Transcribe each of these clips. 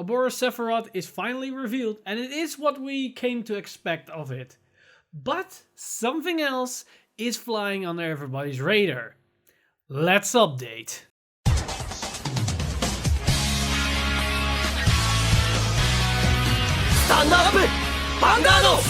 Arboros Sephirot is finally revealed, and it is what we came to expect of it. But something else is flying under everybody's radar. Let's update. Stand up! Vanguard!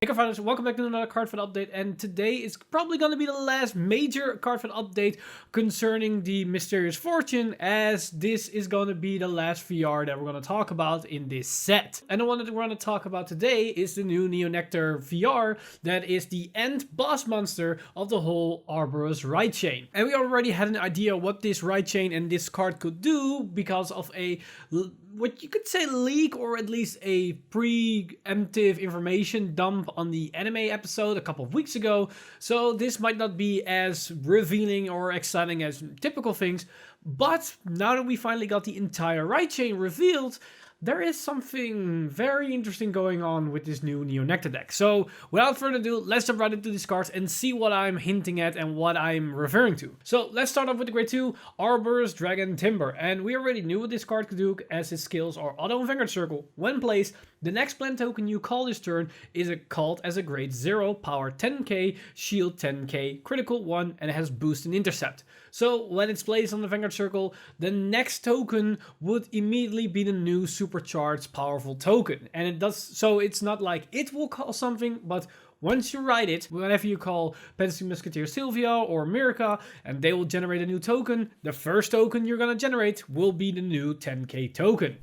Hey Cardfighters, welcome back to another Cardfight update, and today is probably going to be the last major Cardfight update concerning the Mysterious Fortune, as this is going to be the last VR that we're going to talk about in this set. And the one that we're going to talk about today is the new Neo Nectar VR that is the end boss monster of the whole Arboros ride chain. And we already had an idea what this ride chain and this card could do because of a what you could say leak, or at least a preemptive information dump on the anime episode a couple of weeks ago. So this might not be as revealing or exciting as typical things, but now that we finally got the entire ride chain revealed, there is something very interesting going on with this new Neo Nectar deck. So without further ado, let's jump right into these cards and see what I'm hinting at and what I'm referring to. So let's start off with the grade 2, Arbors, Dragon, Timber. And we already knew what this card could do, as its skills are Auto and Vanguard Circle. When placed, the next plant token you call this turn is called as a grade 0, power 10k, shield 10k, critical 1, and it has boost and intercept. So when it's placed on the Vanguard Circle, the next token would immediately be the new supercharged powerful token. And it does, so it's not like it will call something, but once you write it, whenever you call Pencil Musketeer Sylvia or Mirka, and they will generate a new token, the first token you're gonna generate will be the new 10k token.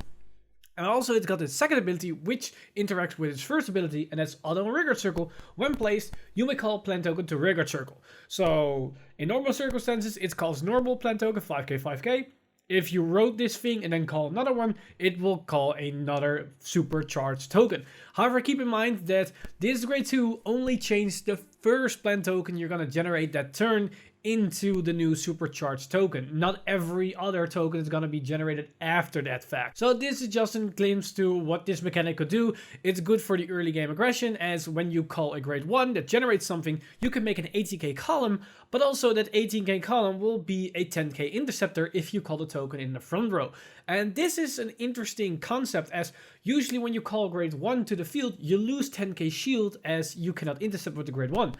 And also it's got its second ability, which interacts with its first ability, and that's Auto and Rearguard Circle. When placed, you may call plant token to Rearguard Circle. So in normal circumstances, it calls normal plant token 5k 5k. If you wrote this thing and then call another one, it will call another supercharged token. However, keep in mind that this grade 2 only changed the first plant token you're going to generate that turn into the new supercharged token. Not every other token is going to be generated after that fact. So this is just a glimpse to what this mechanic could do. It's good for the early game aggression, as when you call a grade 1 that generates something, you can make an 18k column, but also that 18k column will be a 10k interceptor if you call the token in the front row. And this is an interesting concept, as usually when you call grade 1 to the field, you lose 10k shield as you cannot intercept with the grade 1.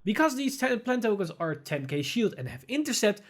Because these plant tokens are 10k shield and have intercept,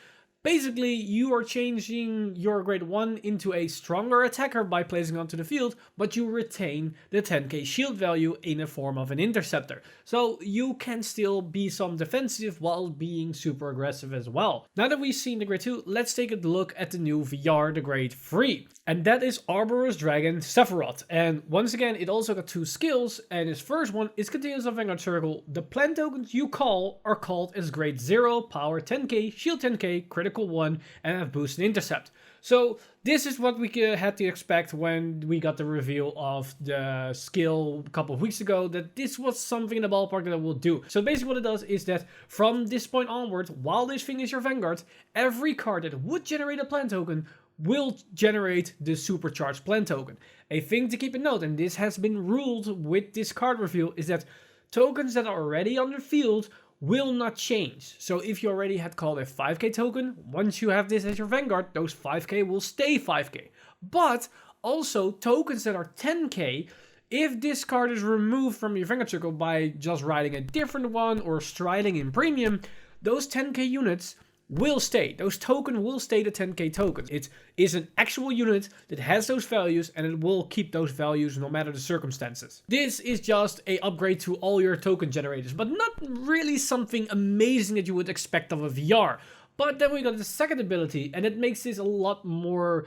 basically you are changing your grade 1 into a stronger attacker by placing onto the field, but you retain the 10k shield value in the form of an interceptor. So you can still be some defensive while being super aggressive as well. Now that we've seen the grade 2, let's take a look at the new VR, the grade 3. And that is Arboros Dragon Sephiroth. And once again, it also got 2 skills, and its first one is continuous on Vanguard Circle. The plant tokens you call are called as grade 0, power 10k, shield 10k, critical 1, and have boost and intercept. So this is what we had to expect when we got the reveal of the skill a couple of weeks ago, that this was something in the ballpark that it will do. So basically what it does is that from this point onward, while this thing is your Vanguard, every card that would generate a plant token will generate the supercharged plant token. A thing to keep in note, and this has been ruled with this card reveal, is that tokens that are already on the field will not change. So if you already had called a 5k token, once you have this as your Vanguard, those 5k will stay 5k. But also tokens that are 10k, if this card is removed from your Vanguard Circle by just writing a different one or striding in premium, those 10k units will stay. Those tokens will stay the 10k tokens. It is an actual unit that has those values, and it will keep those values no matter the circumstances. This is just a upgrade to all your token generators, but not really something amazing that you would expect of a VR. But then we got the second ability, and it makes this a lot more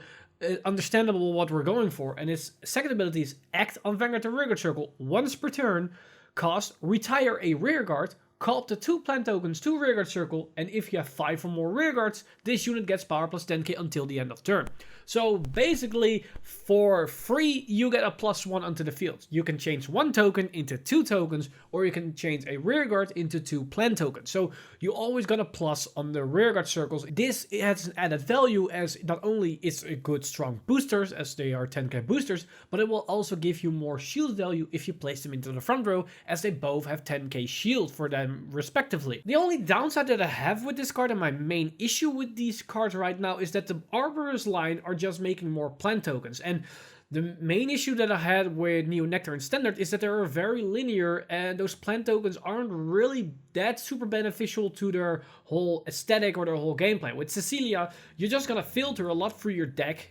understandable what we're going for. And its second ability is act on Vanguard to Rearguard Circle once per turn, cost retire a rearguard, call up the 2 plant tokens to Rearguard Circle, and if you have 5 or more rearguards, this unit gets power plus 10k until the end of turn. So basically, for free, you get a +1 onto the field. You can change 1 token into 2 tokens, or you can change a rearguard into 2 plant tokens. So you always got a plus on the rearguard circles. This has an added value, as not only it's a good strong boosters, as they are 10k boosters, but it will also give you more shield value if you place them into the front row, as they both have 10k shield for that respectively. The only downside that I have with this card and my main issue with these cards right now is that the Arboros line are just making more plant tokens, and the main issue that I had with Neo Nectar and Standard is that they are very linear, and those plant tokens aren't really that super beneficial to their whole aesthetic or their whole gameplay. With Cecilia, you're just gonna filter a lot through your deck,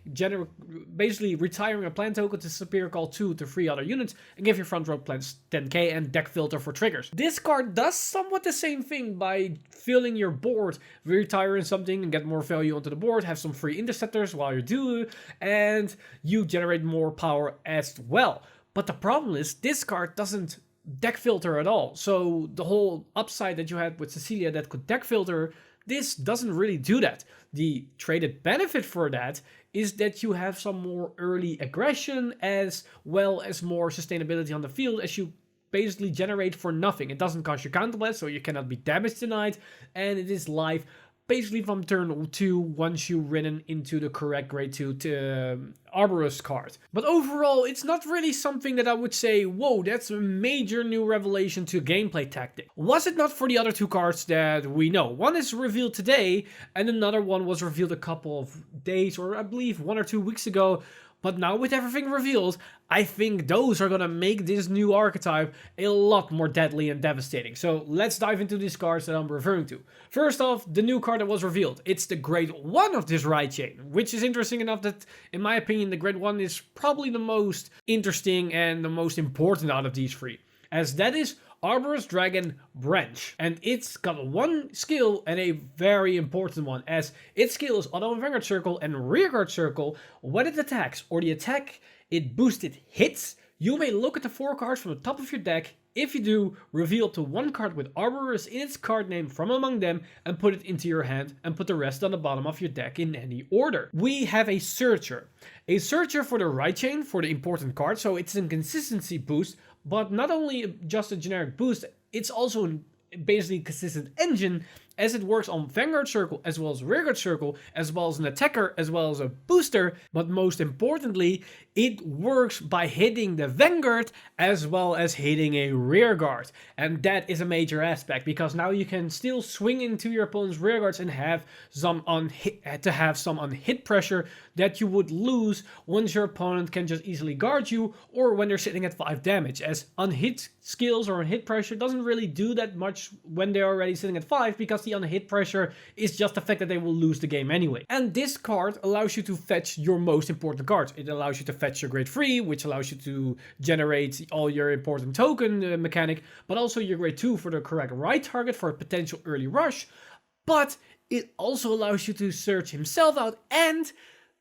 basically retiring a plant token to Superior Call 2 to 3 other units, and give your front row plants 10k and deck filter for triggers. This card does somewhat the same thing by filling your board, retiring something and get more value onto the board, have some free interceptors while you do, and you generate more power as well. But the problem is this card doesn't deck filter at all. So the whole upside that you had with Cecilia that could deck filter, this doesn't really do that. The traded benefit for that is that you have some more early aggression as well as more sustainability on the field, as you basically generate for nothing. It doesn't cost you counterblast, so you cannot be damage denied, and it is live basically from turn 2 once you've ridden into the correct grade 2 to Arboros card. But overall, it's not really something that I would say, whoa, that's a major new revelation to gameplay tactic. Was it not for the other two cards that we know? One is revealed today, and another one was revealed a couple of days, or I believe 1 or 2 weeks ago. But now with everything revealed, I think those are gonna make this new archetype a lot more deadly and devastating. So let's dive into these cards that I'm referring to. First off, the new card that was revealed. It's the grade 1 of this ride chain, which is interesting enough that, in my opinion, the grade 1 is probably the most interesting and the most important out of these three, as that is Arboros Dragon Branch, and it's got one skill and a very important one, as its skill is auto and Vanguard Circle and Rearguard Circle. When it attacks or the attack it boosted hits, you may look at the 4 cards from the top of your deck. If you do, reveal up to 1 card with Arboros in its card name from among them and put it into your hand, and put the rest on the bottom of your deck in any order. We have a Searcher. A Searcher for the right chain for the important card, so it's a consistency boost, but not only just a generic boost, it's also basically consistent engine, as it works on Vanguard Circle as well as Rearguard Circle, as well as an attacker as well as a booster. But most importantly, it works by hitting the Vanguard as well as hitting a Rearguard, and that is a major aspect, because now you can still swing into your opponent's Rearguards and have some on hit pressure that you would lose once your opponent can just easily guard you, or when they're sitting at 5 damage, as unhit skills or unhit pressure doesn't really do that much when they're already sitting at 5, because the unhit pressure is just the fact that they will lose the game anyway. And this card allows you to fetch your most important cards. It allows you to fetch your grade 3, which allows you to generate all your important token mechanic, but also your grade 2 for the correct right target for a potential early rush. But it also allows you to search himself out, and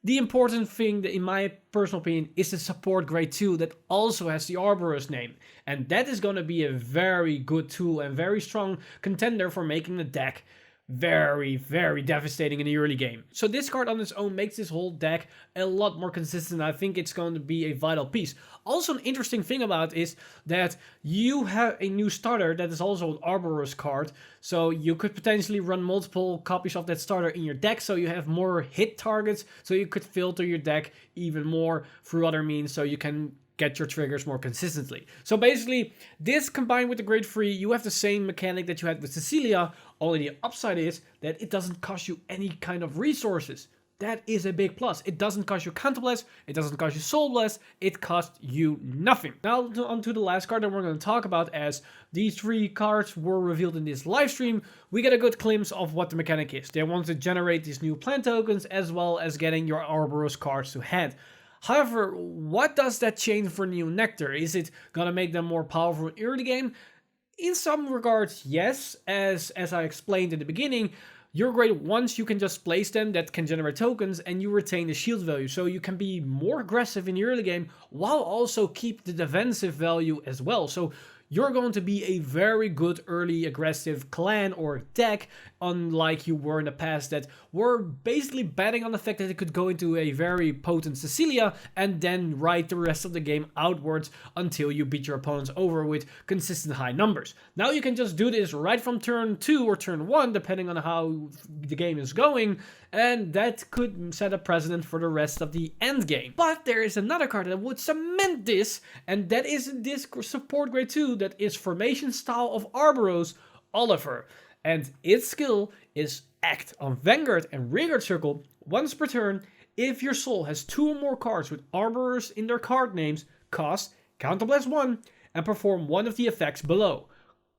the important thing, that in my personal opinion, is the support grade 2 that also has the Arboros name. And that is going to be a very good tool and very strong contender for making the deck very, very devastating in the early game. So this card on its own makes this whole deck a lot more consistent. I think it's going to be a vital piece. Also, an interesting thing about it is that you have a new starter that is also an Arboros card. So you could potentially run multiple copies of that starter in your deck, so you have more hit targets, so you could filter your deck even more through other means, so you can get your triggers more consistently. So basically, this combined with the grade 3, you have the same mechanic that you had with Cecilia, only the upside is that it doesn't cost you any kind of resources. That is a big plus. It doesn't cost you Counterblast, it doesn't cost you Soul Blast, it costs you nothing. Now on to the last card that we're going to talk about, as these 3 cards were revealed in this live stream. We get a good glimpse of what the mechanic is. They want to generate these new plant tokens as well as getting your Arboros cards to hand. However, what does that change for Neo Nectar? Is it gonna make them more powerful in early game? In some regards, yes. As I explained in the beginning, your grade 1s, you can just place them that can generate tokens, and you retain the shield value. So you can be more aggressive in the early game while also keep the defensive value as well. So you're going to be a very good early aggressive clan or deck, unlike you were in the past that were basically betting on the fact that it could go into a very potent Cecilia and then ride the rest of the game outwards until you beat your opponents over with consistent high numbers. Now you can just do this right from turn 2 or turn 1, depending on how the game is going, and that could set a precedent for the rest of the end game. But there is another card that would cement this, and that is this support grade 2 that is Formation Style of Arboros, Oliver, and its skill is act on Vanguard and Rearguard Circle once per turn if your soul has 2 or more cards with Arboros in their card names, cost, counterblast 1, and perform one of the effects below.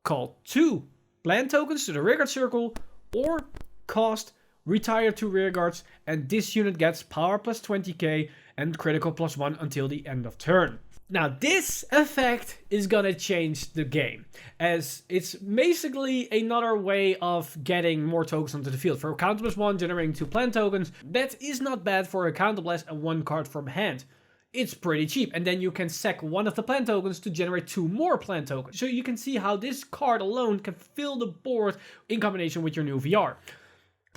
Call 2 plant tokens to the Rearguard Circle, or cost, retire 2 rearguards, and this unit gets power plus 20k and critical plus 1 until the end of turn. Now this effect is gonna change the game, as it's basically another way of getting more tokens onto the field. For a counterblast 1 generating 2 plant tokens, that is not bad for a counterblast and 1 card from hand. It's pretty cheap, and then you can sack one of the plant tokens to generate 2 more plant tokens. So you can see how this card alone can fill the board in combination with your new VR.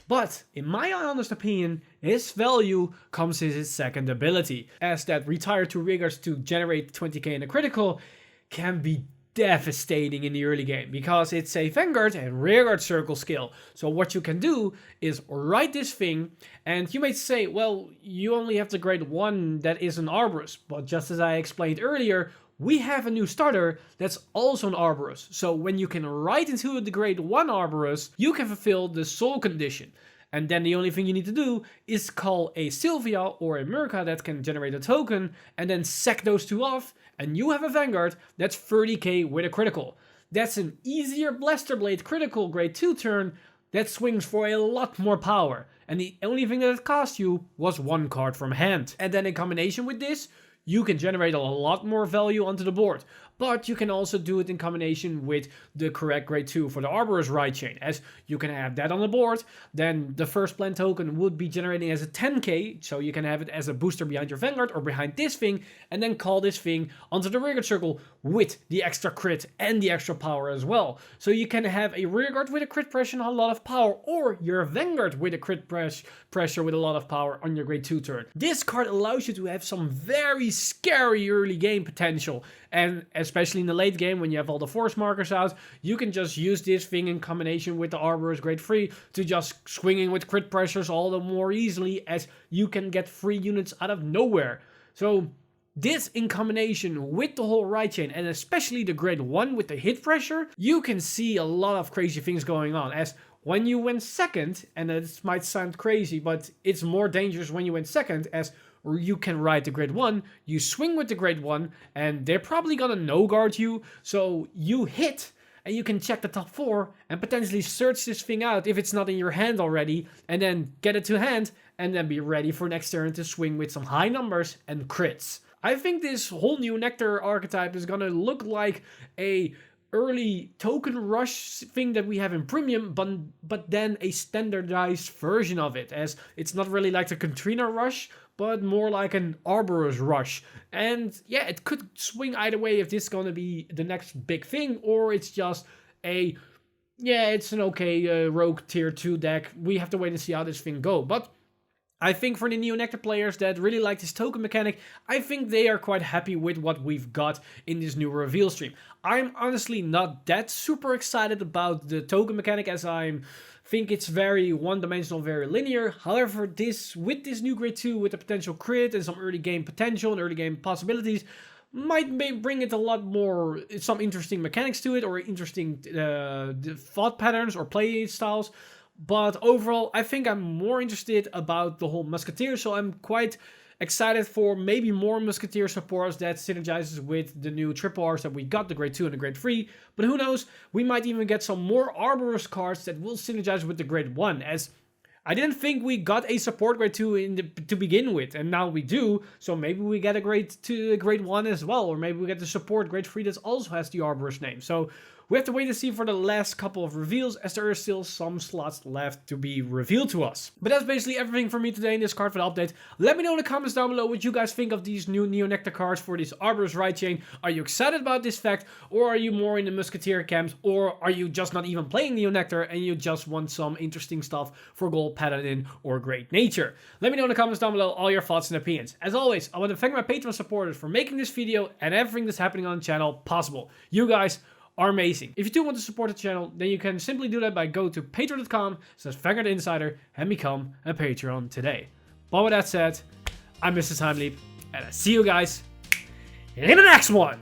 But, in my honest opinion, his value comes in his second ability, as that retire 2 rearguards to generate 20k in a critical can be devastating in the early game, because it's a Vanguard and Rearguard Circle skill. So what you can do is write this thing, and you may say, well, you only have the grade 1 that is an Arboros, but just as I explained earlier, we have a new starter that's also an Arboros. So when you can write into the grade 1 Arboros, you can fulfill the soul condition. And then the only thing you need to do is call a Sylvia or a Mirka that can generate a token, and then sack those 2 off, and you have a Vanguard that's 30k with a critical. That's an easier Blaster Blade critical grade 2 turn that swings for a lot more power. And the only thing that it cost you was 1 card from hand. And then in combination with this, you can generate a lot more value onto the board. But you can also do it in combination with the correct grade 2 for the Arboros right chain, as you can have that on the board. Then the first plant token would be generating as a 10k, so you can have it as a booster behind your Vanguard or behind this thing, and then call this thing onto the Rearguard Circle with the extra crit and the extra power as well. So you can have a Rearguard with a crit pressure and a lot of power, or your Vanguard with a crit pressure with a lot of power on your grade 2 turn. This card allows you to have some very scary early game potential, and especially in the late game when you have all the force markers out, you can just use this thing in combination with the Arboros grade 3 to just swinging with crit pressures all the more easily, as you can get free units out of nowhere. So this in combination with the whole right chain, and especially the grade 1 with the hit pressure, you can see a lot of crazy things going on, as when you win second, and it might sound crazy, but it's more dangerous when you win second, as you can ride the grade 1, you swing with the grade 1, and they're probably gonna no-guard you, so you hit, and you can check the top 4, and potentially search this thing out if it's not in your hand already, and then get it to hand, and then be ready for next turn to swing with some high numbers and crits. I think this whole Neo Nectar archetype is gonna look like a early token rush thing that we have in premium, but then a standardized version of it, as it's not really like the Katrina rush, but more like an Arboros rush. And yeah, it could swing either way if this is gonna be the next big thing, or it's just it's an okay rogue tier 2 deck. We have to wait and see how this thing go. But I think for the Neo Nectar players that really like this token mechanic, I think they are quite happy with what we've got in this new reveal stream. I'm honestly not that super excited about the token mechanic, as I think it's very one-dimensional, very linear. However, with this new grade 2, with the potential crit and some early game potential and early game possibilities, might bring it a lot more, some interesting mechanics to it, or interesting thought patterns or play styles. But overall, I think I'm more interested about the whole Musketeer, so I'm quite excited for maybe more Musketeer supports that synergizes with the new triple Rs that we got, the grade 2 and the grade 3. But who knows, we might even get some more Arboros cards that will synergize with the grade 1, as I didn't think we got a support grade 2 to begin with, and now we do, so maybe we get a grade 2, grade 1 as well, or maybe we get the support grade 3 that also has the Arboros name. So we have to wait and see for the last couple of reveals, as there are still some slots left to be revealed to us. But that's basically everything for me today in this Cardfight update. Let me know in the comments down below what you guys think of these new Neo Nectar cards for this Arboros right chain. Are you excited about this fact, or are you more in the Musketeer camps, or are you just not even playing Neo Nectar and you just want some interesting stuff for Gold, Paladin, or Great Nature? Let me know in the comments down below all your thoughts and opinions. As always, I want to thank my Patreon supporters for making this video and everything that's happening on the channel possible. You guys are amazing. If you do want to support the channel, then you can simply do that by go to patreon.com/VanguardInsider and become a Patreon today. But with that said, I'm Mr. Timeleap, and I see you guys in the next one!